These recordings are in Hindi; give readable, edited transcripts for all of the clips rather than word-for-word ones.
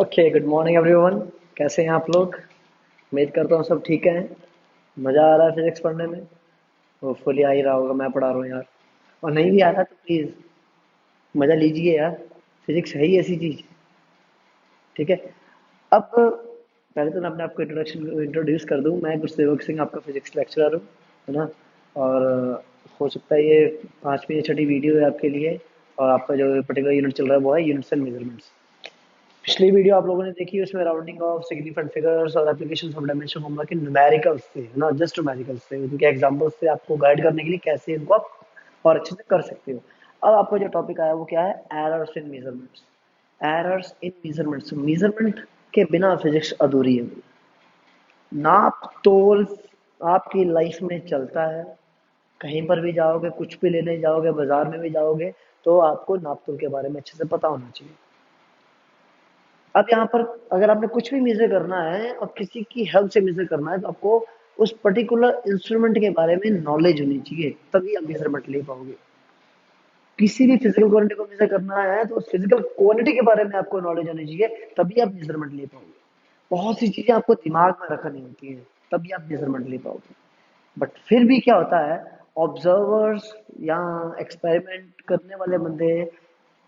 Okay, good morning everyone. कैसे हैं आप लोग? उम्मीद करता हूँ सब ठीक है। मज़ा आ रहा है फिजिक्स पढ़ने में। होपफुली आ ही रहा होगा, मैं पढ़ा रहा हूँ यार। और नहीं भी आ रहा तो प्लीज़ मज़ा लीजिए यार। फिजिक्स है ही ऐसी चीज़। ठीक है। अब पहले तो मैं अपने आपको इंट्रोड्यूस कर दूँ। मैं गुरसेवक सिंह, आपका फिजिक्स लेक्चरर हूँ, है ना। और हो सकता है ये पाँचवीं या छठी वीडियो है आपके लिए। और आपका जो पर्टिकुलर यूनिट चल रहा है वो है यूनिट्स एंड मेजरमेंट्स। पिछली वीडियो आप लोगों ने देखी, उसमें राउंडिंग ऑफ सिग्निफिकेंट फिगर्स और एप्लीकेशंस ऑफ डायमेंशन फॉर्मूला के न्यूमेरिकल्स थे, है ना, जस्ट न्यूमेरिकल्स थे। उनके एग्जांपल्स थे आपको गाइड करने के लिए कैसे इनको आप और अच्छे से कर सकते हो। अब आपका जो टॉपिक आया वो क्या है? Errors in measurements. Errors in measurements. Measurement के बिना फिजिक्स अधूरी है। नाप तोल आपकी लाइफ में चलता है। कहीं पर भी जाओगे, कुछ भी लेने जाओगे, बाजार में भी जाओगे, तो आपको नाप तोल के बारे में अच्छे से पता होना चाहिए। अब यहाँ पर अगर आपने कुछ भी मेजर करना है और किसी की हेल्प से मेजर करना है, तो आपको उस पर्टिकुलर इंस्ट्रूमेंट के बारे में नॉलेज होनी चाहिए, तभी आप मेजरमेंट ले पाओगे। किसी भी फिजिकल क्वांटिटी को मेजर करना है तो उस फिजिकल क्वांटिटी के बारे में आपको नॉलेज होनी चाहिए, तभी आप मेजरमेंट ले पाओगे। बहुत सी चीजें आपको दिमाग में रखनी होती है, तभी आप मेजरमेंट ले पाओगे। बट फिर भी क्या होता है, ऑब्जर्वर्स या एक्सपेरिमेंट करने वाले बंदे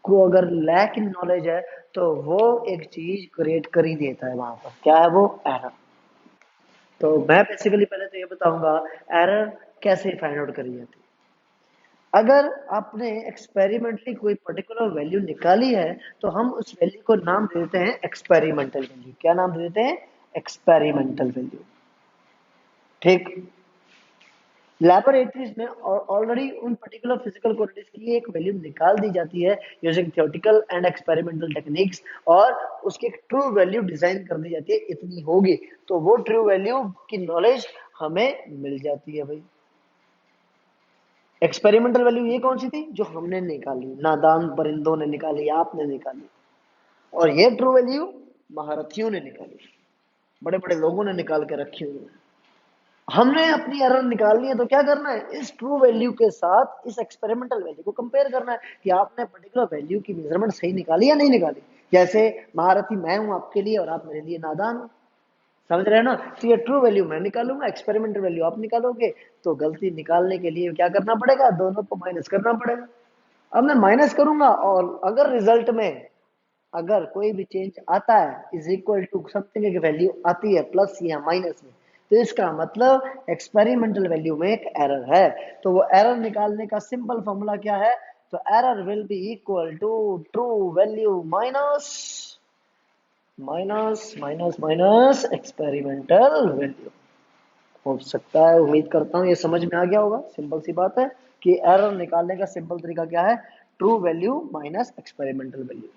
को अगर लैक इन नॉलेज है, तो वो एक चीज क्रिएट कर ही देता है। वहां पर क्या है? वो एरर। तो मैं बेसिकली पहले तो ये बताऊंगा एरर कैसे फाइंड आउट करी जाती है। अगर आपने एक्सपेरिमेंटली कोई पर्टिकुलर वैल्यू निकाली है, तो हम उस वैल्यू को नाम दे देते हैं एक्सपेरिमेंटल वैल्यू। क्या नाम दे देते हैं? Experimental value. ठीक। लैबोरेटरीज में ऑलरेडी उन पर्टिकुलर फिजिकल क्वांटिटीज की एक वैल्यू निकाल दी जाती है using theoretical and experimental techniques, और उसकी एक ट्रू वैल्यू डिजाइन कर दी जाती है, इतनी होगी तो वो ट्रू वैल्यू की नॉलेज हमें मिल जाती है भाई। एक्सपेरिमेंटल वैल्यू ये कौन सी थी? जो हमने निकाली, नादान परिंदों ने निकाली, आपने निकाली। और ये ट्रू वैल्यू महारथियों ने निकाली, बड़े बड़े लोगों ने निकाल के रखी हुई है। हमने अपनी एरर निकालनी है तो क्या करना है? इस ट्रू वैल्यू के साथ इस एक्सपेरिमेंटल वैल्यू को कंपेयर करना है कि आपने पर्टिकुलर वैल्यू की मेजरमेंट सही निकाली या नहीं निकाली। जैसे महारथी मैं हूं आपके लिए और आप मेरे लिए नादान हो। समझ रहे हो ना? तो ये ट्रू वैल्यू मैं निकालूंगा, एक्सपेरिमेंटल वैल्यू आप निकालोगे। तो गलती निकालने के लिए क्या करना पड़ेगा? दोनों को माइनस करना पड़ेगा। अब मैं माइनस करूंगा और अगर रिजल्ट में अगर कोई भी चेंज आता है इज इक्वल टू समथिंग, एक वैल्यू आती है प्लस या माइनस में, तो इसका मतलब एक्सपेरिमेंटल वैल्यू में एक एरर है। तो वो एरर निकालने का सिंपल फॉर्मूला क्या है? तो error will be equal to true value minus minus minus minus experimental value. हो सकता है, उम्मीद करता हूँ ये समझ में आ गया होगा। सिंपल सी बात है कि एरर निकालने का सिंपल तरीका क्या है? True value minus experimental value.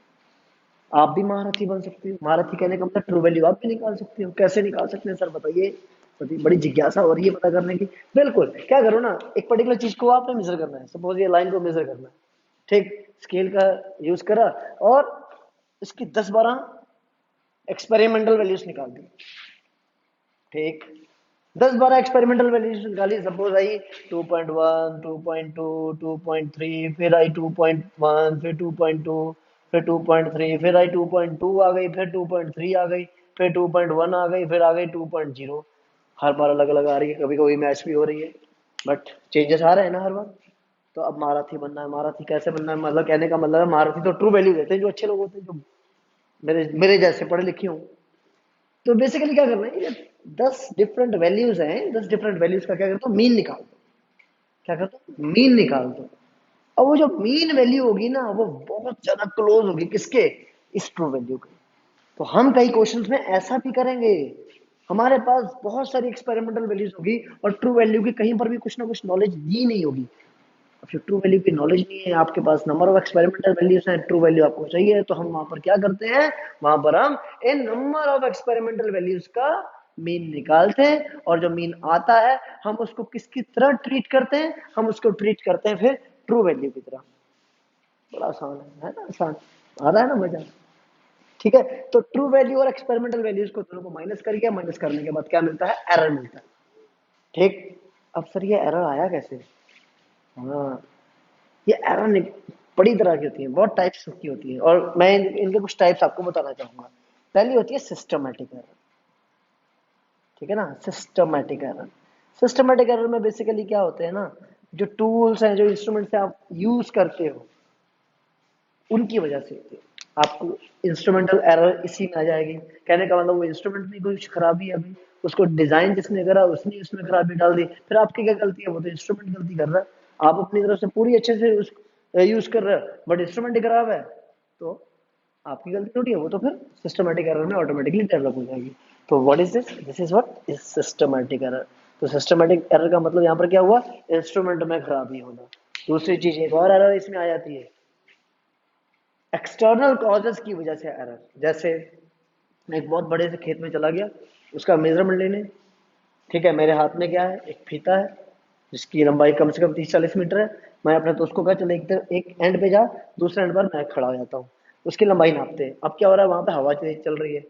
आप भी महारथी बन सकते हो। महारथी कहने का मतलब ट्रू वैल्यू आप भी निकाल सकते हो। कैसे निकाल सकते हैं सर, बताइए। बड़ी जिज्ञासा हो रही है पता करने की। बिल्कुल, क्या करो ना, एक पर्टिकुलर चीज को आपने मेजर करना है, सपोज ये लाइन को मेजर करना है। ठीक। स्केल का यूज करा और इसकी 10-12 एक्सपेरिमेंटल वैल्यूज निकाल दी। ठीक। 10-12 एक्सपेरिमेंटल वैल्यूज निकाली, सपोज आई 2.1, 2.2, 2.3, फिर आई 2.1, फिर 2.2, फिर 2.3, फिर आई 2.2 आ गई, फिर 2.3 आ गई, फिर 2.1 आ गई, फिर आ गई 2.0। हर बार अलग अलग आ रही है, कभी कभी मैच भी हो रही है, बट चेंजेस आ रहे हैं ना हर बार। तो अब महारथी बनना है। महारथी कैसे बनना है? मतलब कहने का मतलब है महारथी तो ट्रू वैल्यू देते हैं, जो अच्छे लोग होते हैं, जो मेरे मेरे जैसे पढ़े लिखे हों। तो बेसिकली क्या करना है, ये 10 डिफरेंट वैल्यूज हैं, 10 डिफरेंट वैल्यूज का क्या करता हूँ? मीन निकाल दो। क्या करता हूँ? मीन निकाल दो। अब वो जो मीन वैल्यू होगी ना, वो बहुत ज्यादा क्लोज होगी किसके? इस ट्रू वैल्यू के। तो हम कई क्वेश्चंस में ऐसा भी करेंगे। हमारे पास बहुत सारी एक्सपेरिमेंटल वैल्यूज होगी और ट्रू वैल्यू की कहीं पर भी कुछ ना कुछ नॉलेज दी नहीं होगी। अब जो ट्रू वैल्यू की नॉलेज नहीं है, आपके पास नंबर ऑफ एक्सपेरिमेंटल वैल्यूज हैं, ट्रू वैल्यू आपको चाहिए, तो हम वहां पर क्या करते हैं? वहां पर हम इन नंबर ऑफ एक्सपेरिमेंटल वैल्यूज का मीन निकालते हैं, और जो मीन आता है हम उसको किसकी तरह ट्रीट करते हैं? हम उसको ट्रीट करते हैं फिर ट्रू वैल्यू की तरह। बड़ा आसान है ना? आसान। आ रहा है ना मजा? ठीक है। तो ट्रू वैल्यू और एक्सपेरिमेंटल वैल्यूज को दोनों को माइनस करके, माइनस करने के बाद क्या मिलता है? एरर मिलता है। ठीक। अब सर ये एरर आया कैसे? हाँ, ये एरर बड़ी तरह की होती है, बहुत टाइप्स की होती है, और मैं इनके कुछ टाइप्स आपको बताना चाहूंगा। पहली होती है सिस्टमैटिक एरर, ठीक है ना, सिस्टमैटिक एरर। सिस्टमैटिक एरर में बेसिकली क्या होते हैं ना, जो टूल्स हैं, जो इंस्ट्रूमेंट्स हैं आप यूज करते हो, उनकी वजह से होती है। आपको इंस्ट्रूमेंटल एरर इसी में आ जाएगी। कहने का मतलब वो इंस्ट्रूमेंट में कुछ खराबी है, अभी उसको डिजाइन जिसने करा उसने उसमें खराबी डाल दी, फिर आपकी क्या गलती है, वो तो इंस्ट्रूमेंट गलती कर रहा है। आप अपनी तरफ से पूरी अच्छे से उस यूज कर रहे हो, बट इंस्ट्रूमेंट ही खराब है, तो आपकी गलती थोड़ी है, वो तो फिर सिस्टमैटिक एरर में ऑटोमेटिकली डेवलप हो जाएगी। तो what is this, this is what is systematic error. तो सिस्टमैटिक एरर का मतलब यहाँ पर क्या हुआ, इंस्ट्रूमेंट में खराबी होना। दूसरी चीज एक और एरर इसमें आ जाती है, एक्सटर्नल कॉजेस की वजह से एरर। जैसे मैं एक बहुत बड़े से खेत में चला गया, उसका मेजरमेंट लेने, ठीक है, मेरे हाथ में क्या है, एक फीता है जिसकी लंबाई कम से कम 30-40 मीटर है। मैं अपने दोस्त को कहा चलो एक एंड पे जा, दूसरे एंड पर मैं खड़ा हो जाता हूँ, उसकी लंबाई नापते हैं। अब क्या हो रहा है, वहां पे हवा तेज चल रही है,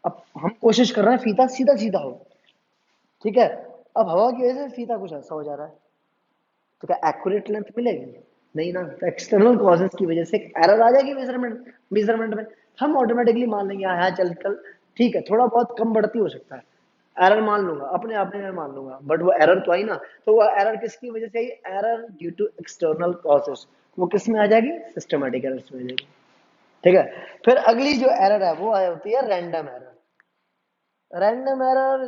अब हम कोशिश कर रहे हैं फीता सीधा सीधा हो, ठीक है, अब हवा की वजह से फीता कुछ ऐसा हो जा रहा है, तो क्या एक्यूरेट लेंथ मिलेगी, नहीं ना। तो एक्सटर्नल कॉजेस की वजह से एरर आ जाएगी मेजरमेंट मेजरमेंट में। हम ऑटोमेटिकली मान लेंगे हाँ चल कल ठीक है, थोड़ा बहुत कम बढ़ती हो सकता है, एरर मान लूंगा, अपने आप में मैं मान लूंगा, बट वो एरर तो आई ना। तो वो एरर किसकी वजह से आई, error due to external causes. वो किस में आ जाएगी, सिस्टमेटिक एरर्स में आ जाएगी, ठीक है। फिर अगली जो एरर है वो होती है रैंडम एरर। रैंडम एरर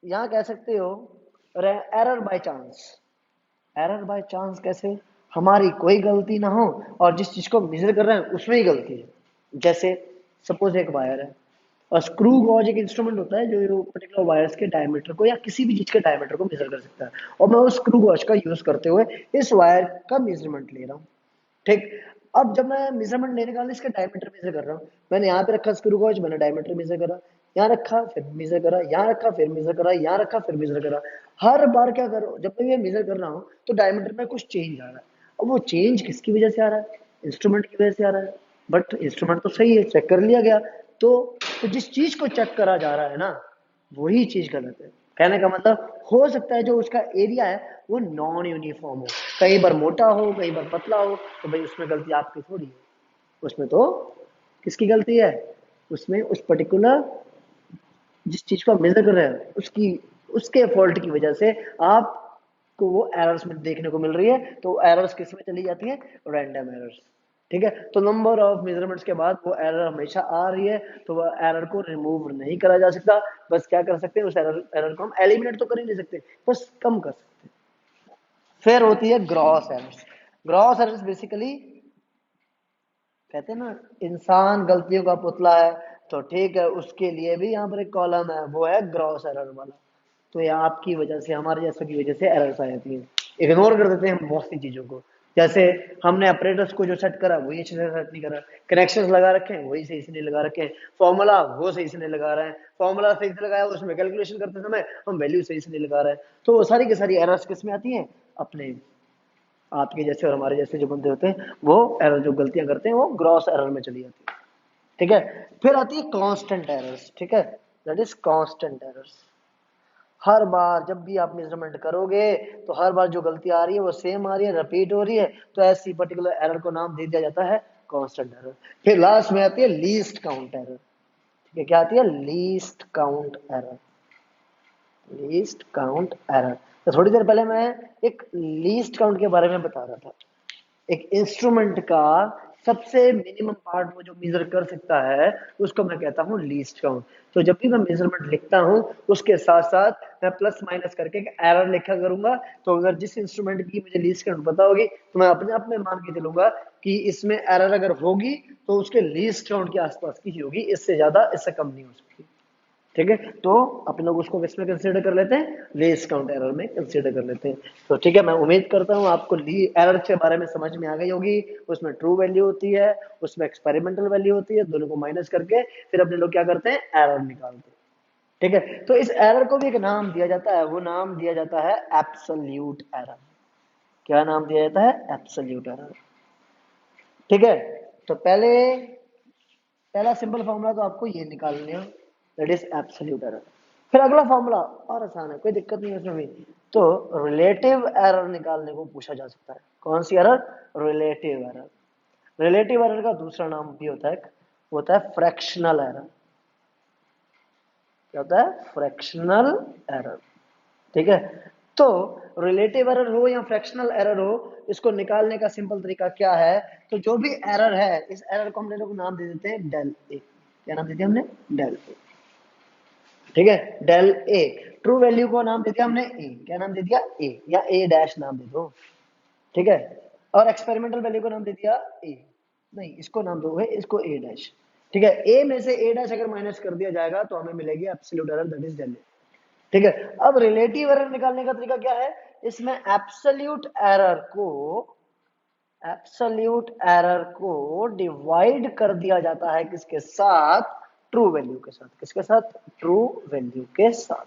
यहाँ कह सकते हो error by chance. Error by chance कैसे, हमारी कोई गलती ना हो और जिस चीज को मेजर कर रहे हैं उसमें ही गलती है। जैसे सपोज एक वायर है, और स्क्रू गॉज एक इंस्ट्रूमेंट होता है जो पर्टिकुलर वायर्स के डायमीटर को या किसी भी चीज के डायमीटर को मेजर कर सकता है, और मैं उस स्क्रू गॉज का यूज करते हुए इस वायर का मेजरमेंट ले रहा हूँ, ठीक। अब जब मैं मेजरमेंट लेने का इसका डायमीटर मेजर कर रहा हूँ, मैंने यहाँ पे रखा स्क्रू गॉज, मैंने डायमीटर मेजर करा, यहाँ रखा फिर मेजर करा, यहाँ रखा फिर मेजर करा, यहाँ रखा फिर मेजर करा। हर बार क्या करो, जब मैं ये मेजर कर रहा हूँ तो डायमीटर में कुछ चेंज आ रहा है। अब वो चेंज किसकी वजह से आ रहा है, इंस्ट्रूमेंट की वजह से आ रहा है, बट इंस्ट्रूमेंट तो सही है, चेक कर लिया गया। तो जिस चीज को चेक करा जा रहा है ना, वही चीज गलत है। कहने का मतलब हो सकता है जो उसका एरिया है वो नॉन यूनिफॉर्म हो, कहीं बार मोटा हो कहीं बार पतला हो, तो भाई उसमें गलती आपकी थोड़ी है, उसमें तो किसकी गलती है, उसमें उस पर्टिकुलर जिस चीज को आप मेजर कर रहे हैं उसकी उसके फॉल्ट की वजह से आपको वो एरर्स में देखने को मिल रही है। तो एरर्स किस में चली जाती है, रैंडम एरर्स, ठीक है। तो नंबर ऑफ मेजरमेंट्स के बाद वो एरर हमेशा आ रही है, तो वो एरर को रिमूव नहीं करा जा सकता। बस क्या कर सकते हैं, उस एरर को हम एलिमिनेट तो कर ही नहीं सकते, बस कम कर सकते हैं। फिर होती है gross errors. Gross errors basically कहते हैं ना, इंसान गलतियों का पुतला है, तो ठीक है उसके लिए भी यहाँ पर एक कॉलम है, वो है ग्रॉस एरर वाला। तो ये आपकी वजह से, हमारे जैसों की वजह से एरर्स आ जाती है। इग्नोर कर देते हैं हम बहुत सी चीजों को, जैसे हमने अपरेटस को जो सेट करा वही अच्छे से सेट नहीं करा, कनेक्शंस लगा रखे हैं वही सही से नहीं लगा रखे हैं, फॉर्मूला वो सही से नहीं लगा रहे हैं, फॉर्मूला सही से लगाया उसमें कैलकुलेशन करते समय हम वैल्यू सही से नहीं लगा रहे हैं। तो वो सारी की सारी एरर्स किस में आती हैं, अपने आपके जैसे और हमारे जैसे जो बंदे होते हैं वो एरर जो गलतियां करते हैं वो ग्रॉस एरर में चली जाती है, ठीक है। फिर आती है कांस्टेंट एरर्स, ठीक है, दैट इज कांस्टेंट एरर्स। हर बार जब भी आप मेजरमेंट करोगे तो हर बार जो गलती आ रही है वो सेम आ रही है, रिपीट हो रही है, तो ऐसी पर्टिकुलर एरर को नाम दे दिया जाता है कांस्टेंट एरर। फिर लास्ट में आती है लीस्ट काउंट एरर, ठीक है, क्या आती है, least count error. Least count error, तो थोड़ी देर पहले मैं एक लीस्ट काउंट के बारे में बता रहा था। एक इंस्ट्रूमेंट का सबसे मिनिमम पार्ट वो जो मेजर कर सकता है उसको मैं कहता हूँ लीस्ट काउंट। तो जब भी मैं मेजरमेंट लिखता हूँ उसके साथ साथ मैं प्लस माइनस करके एक एरर लिखा करूंगा। तो अगर जिस इंस्ट्रूमेंट की मुझे लीस्ट काउंट पता होगी तो मैं अपने आप में मान के चलूंगा कि इसमें एरर अगर होगी तो उसके लीस्ट काउंट के आसपास की ही होगी, इससे ज्यादा इससे कम नहीं हो सकती, ठीक है। तो अपन लोग उसको किसमें कंसीडर कर लेते हैं, लीस्ट काउंट एरर में कंसीडर कर लेते हैं। तो ठीक है, मैं उम्मीद करता हूँ आपको एरर के बारे में समझ में आ गई होगी। उसमें ट्रू वैल्यू होती है, उसमें एक्सपेरिमेंटल वैल्यू होती है, दोनों को माइनस करके फिर अपने लोग क्या करते हैं, एरर निकालते हैं, ठीक है। तो इस एरर को भी एक नाम दिया जाता है, वो नाम दिया जाता है एब्सोल्यूट एरर। क्या नाम दिया जाता है, एब्सोल्यूट एरर, ठीक है। तो पहला सिंपल फॉर्मूला तो आपको ये निकालने है, दैट इज एब्सोल्यूट एरर। फिर अगला फॉर्मूला और आसान है, कोई दिक्कत नहीं है उसमें भी। तो रिलेटिव एरर निकालने को पूछा जा सकता है। कौन सी error, relative error. Relative error का दूसरा नाम भी होता है, वो होता है फ्रैक्शनल एरर। क्या होता है, फ्रैक्शनल एरर। ठीक है, तो रिलेटिव एरर हो या फ्रैक्शनल एरर हो, इसको निकालने का सिंपल तरीका क्या है, तो जो भी एरर है इस एरर को हम लोग नाम दे देते हैं डेल ए। क्या नाम दे दिया हमने, डेल ए। ठीक है, डेल ए। ट्रू वैल्यू को नाम दे दिया हमने ए। क्या नाम दे दिया, ए, या ए डैश नाम दे दो। ठीक है, और एक्सपेरिमेंटल वैल्यू को नाम दे दिया ए, नहीं इसको नाम दोगे, इसको ए डैश। ठीक है, ए में से ए डैश अगर माइनस कर दिया जाएगा तो हमें मिलेगी absolute error, that is del A. ठीक है, अब रिलेटिव एरर निकालने का तरीका क्या है, इसमें एब्सोल्यूट एरर को डिवाइड कर दिया जाता है किसके साथ, ट्रू वैल्यू के साथ। किसके साथ, ट्रू वैल्यू के साथ।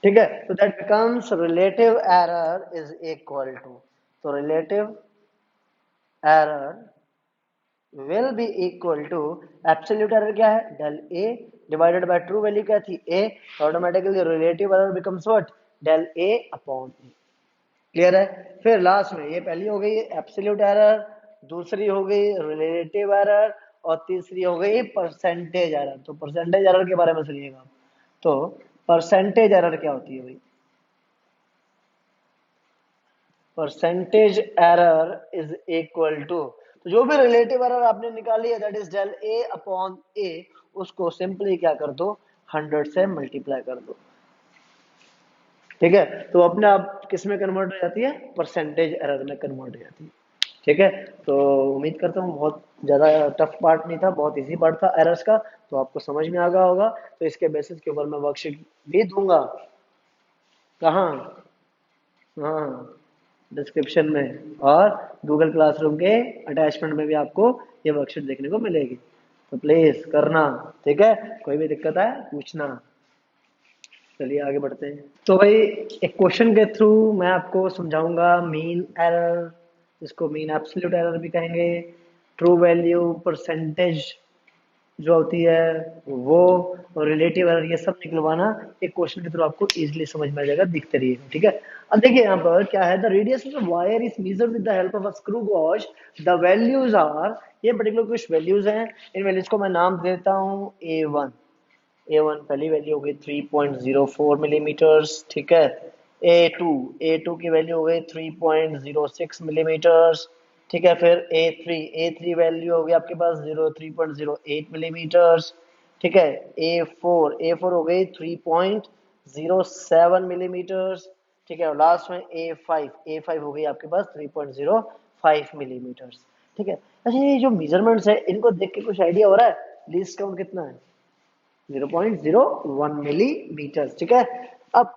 ठीक है, तो that becomes relative error is equal to, तो relative error will be equal to absolute error क्या है, del A divided by true value क्या थी A, automatically relative error becomes what, del A upon A. Clear है, फिर लास्ट में ये पहली हो गई एब्सोल्यूट एरर, दूसरी हो गई रिलेटिव एरर, और तीसरी हो गई परसेंटेज एरर। तो परसेंटेज एरर के बारे में सुनिएगा, तो परसेंटेज एरर क्या होती है भाई, percentage error is equal to, तो जो भी रिलेटिव एरर आपने निकाली है that is del A upon A, उसको सिंपली क्या कर दो, 100 से मल्टीप्लाई कर दो। ठीक है, तो अपने आप किस में कन्वर्ट हो जाती है, परसेंटेज एरर में कन्वर्ट हो जाती है। ठीक है, तो उम्मीद करता हूँ बहुत ज़्यादा टफ पार्ट नहीं था, बहुत इजी पार्ट था एरर्स का, तो आपको समझ में आ गया होगा। तो इसके बेसिस के ऊपर मैं वर्कशीट भी दूंगा, कहाँ, हाँ, डिस्क्रिप्शन में, और गूगल क्लासरूम के अटैचमेंट में भी आपको ये वर्कशीट देखने को मिलेगी, तो प्लीज करना। ठीक है, कोई भी दिक्कत है पूछना। चलिए आगे बढ़ते हैं। तो भाई एक क्वेश्चन के थ्रू मैं आपको समझाऊंगा मीन एरर, जिसको मीन एब्सोल्यूट एरर भी कहेंगे, ट्रू वैल्यू, परसेंटेज जो होती है वो, और रिलेटिव एरर, ये सब निकलवाना एक क्वेश्चन के थ्रू आपको इजीली समझ में आ जाएगा, दिखते रहिएगा। ठीक है, अब देखिए यहाँ पर क्या है, the radius of the wire is measured with the help of a screw gauge, the values are, ये पर्टिकुलर कुछ वैल्यूज हैं, इन वैल्यूज को मैं नाम देता हूँ A1। A1 पहली वैल्यू हो गई 3.04 मिलीमीटर्स। ठीक है, A2 की वैल्यू हो गई 3.06 मिलीमीटर्स। ठीक है, फिर A3 वैल्यू हो गई आपके पास 3.08 मिलीमीटर्स। ठीक है, A4 हो गई 3.07 मिलीमीटर्स। ठीक है, और लास्ट में A5 हो गई आपके पास 3.05 मिलीमीटर्स। ठीक है, अच्छा ये जो मेजरमेंट्स है इनको देख के कुछ आइडिया हो रहा है लीस्ट काउंट कितना है, 0.01 मिलीमीटर। ठीक है, अब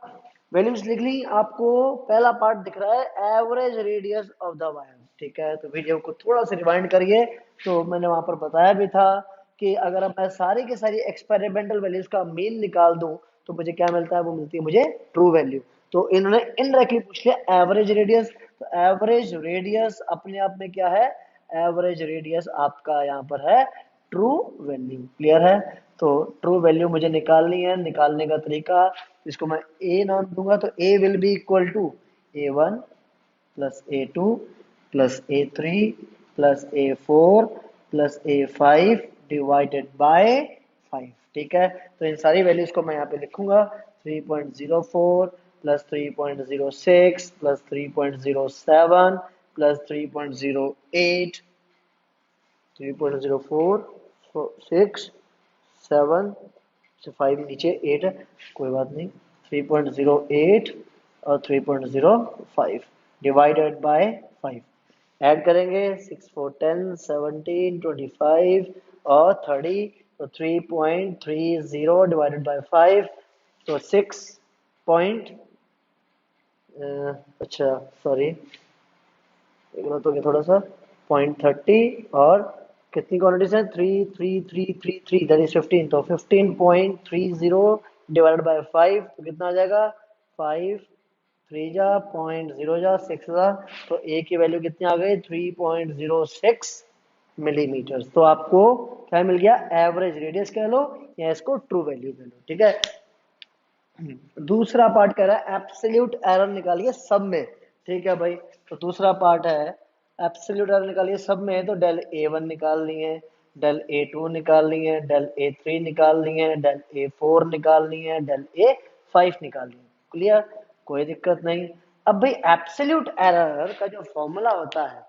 वैल्यूज लिख ली, आपको पहला पार्ट दिख रहा है average radius of the wire. ठीक है, तो वीडियो को थोड़ा सा रिवाइंड करिए, तो मैंने वहां पर बताया भी था कि अगर अब मैं सारी की सारी एक्सपेरिमेंटल वैल्यूज का मीन निकाल दूं तो मुझे क्या मिलता है, वो मिलती है मुझे ट्रू वैल्यू। तो इन्होंने इनडायरेक्टली पूछ लिया एवरेज रेडियस, तो एवरेज रेडियस अपने आप में क्या है, एवरेज रेडियस आपका यहाँ पर है ट्रू वैल्यू। क्लियर है, तो ट्रू वैल्यू मुझे निकालनी है, निकालने का तरीका, इसको मैं ए नाम दूंगा, तो A will be equal to A1 plus A2 plus A3 plus A4 plus A5 divided by 5। ठीक है, तो इन सारी वैल्यूज को मैं यहाँ पे लिखूंगा, 3.04 प्लस 3.06 प्लस 3.07 प्लस 3.08, 3.04 6 7 से 5 नीचे 8 है, कोई बात नहीं, 3.08 और 3.05 डिवाइडेड बाय 5, ऐड करेंगे 6 4 10 17 25 और 30, तो 3.30 डिवाइडेड बाय 5, तो 6 पॉइंट, अच्छा सॉरी गलत हो गया थोड़ा सा, 0.30, और कितनी क्वांटिटीज हैं, 3 दैट इज 15, तो 15.30 डिवाइडेड बाय 5, तो कितना आ जाएगा, 5 3 जा 0.0 जा 6 जा, तो ए की वैल्यू कितनी आ गई, 3.06 मिलीमीटर। तो आपको क्या मिल गया, एवरेज रेडियस कह लो या इसको ट्रू वैल्यू कह लो। ठीक है, दूसरा पार्ट कह रहा है एब्सोल्यूट एरर निकालिए सब में। ठीक है भाई, तो दूसरा पार्ट है एब्सोल्यूट एरर निकालिए सब में, तो डेल A1 निकालनी है, डेल A2 निकालनी है, डेल A3 निकालनी है, डेल A4 निकालनी है, डेल A5 निकालनी है। क्लियर, कोई दिक्कत नहीं। अब भाई एब्सोल्यूट एरर का जो फॉर्मूला होता है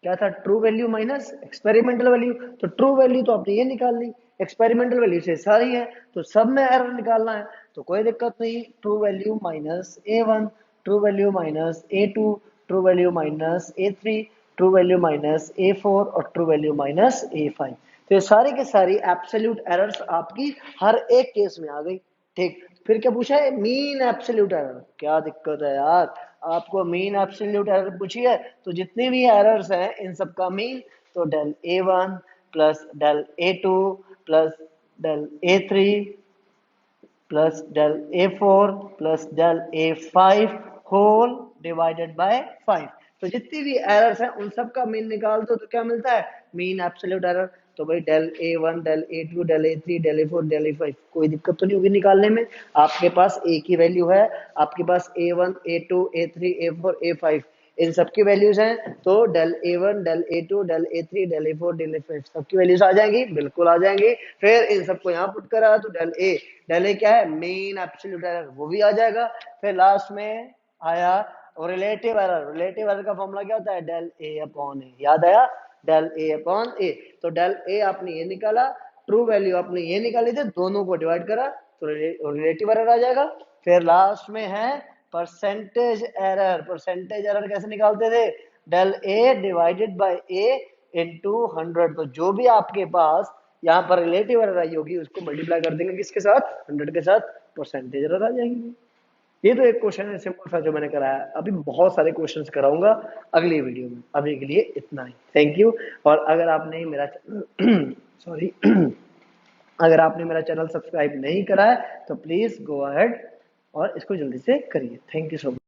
क्या था, true value minus experimental value. तो ट्रू वैल्यू तो आपने ये निकाल ली, एक्सपेरिमेंटल वैल्यू से सारी है, तो सब में एरर निकालना है, तो कोई दिक्कत नहीं। True value minus A1, true value minus A2, true value minus A3, true value minus A4 और ट्रू वैल्यू माइनस A5। तो ये सारी की सारी एब्सोल्यूट एरर्स आपकी हर एक केस में आ गई। ठीक, फिर क्या पूछा है, मीन एब्सोल्यूट एरर। क्या दिक्कत है यार, आपको मीन एब्सोल्यूट एरर पूछी है तो जितने भी एरर्स हैं इन सब का मीन, तो del A1 plus del A2 plus del A3 plus del A4 plus del A5 whole divided by 5। तो जितनी भी एरर्स हैं उन सब का मीन निकाल दो, तो क्या मिलता है, मीन एब्सोल्यूट एरर। तो भाई del A1 del A2 del A3 del A4 del A5, कोई दिक्कत तो नहीं होगी निकालने में। आपके पास एक ही वैल्यू है, आपके पास A1 A2 A3 A4 A5 इन सब की वैल्यूज हैं, तो del A1 del A2 del A3 del A4 del A5 सबकी वैल्यूज आ जाएंगी, बिल्कुल आ जाएंगी। फिर इन सबको यहाँ पुट करा तो डेल ए क्या है, मीन एब्सोल्यूट एरर, वो भी आ जाएगा। फिर लास्ट में आया और रिलेटिव एरर। रिलेटिव एरर का फॉर्मूला क्या होता है, डेल ए अपॉन ए, याद आया, डेल ए अपॉन ए। तो डेल ए आपने ये निकाला, ट्रू वैल्यू आपने ये निकाली थी, दोनों को डिवाइड करा तो रिलेटिव एरर आ जाएगा। फिर लास्ट में है परसेंटेज एरर। परसेंटेज एरर कैसे निकालते थे, del A divided by A into 100। तो जो भी आपके पास यहाँ पर रिलेटिव एरर आई होगी उसको मल्टीप्लाई कर देंगे किसके साथ, 100 के साथ, परसेंटेज एरर आ जाएंगी। ये तो एक क्वेश्चन है सिंपल सा जो मैंने कराया। अभी बहुत सारे क्वेश्चंस कराऊंगा अगली वीडियो में, अभी के लिए इतना ही, थैंक यू। और अगर आपने मेरा सॉरी अगर आपने मेरा चैनल सब्सक्राइब नहीं करा है तो प्लीज गो अहेड और इसको जल्दी से करिए। Thank you so much.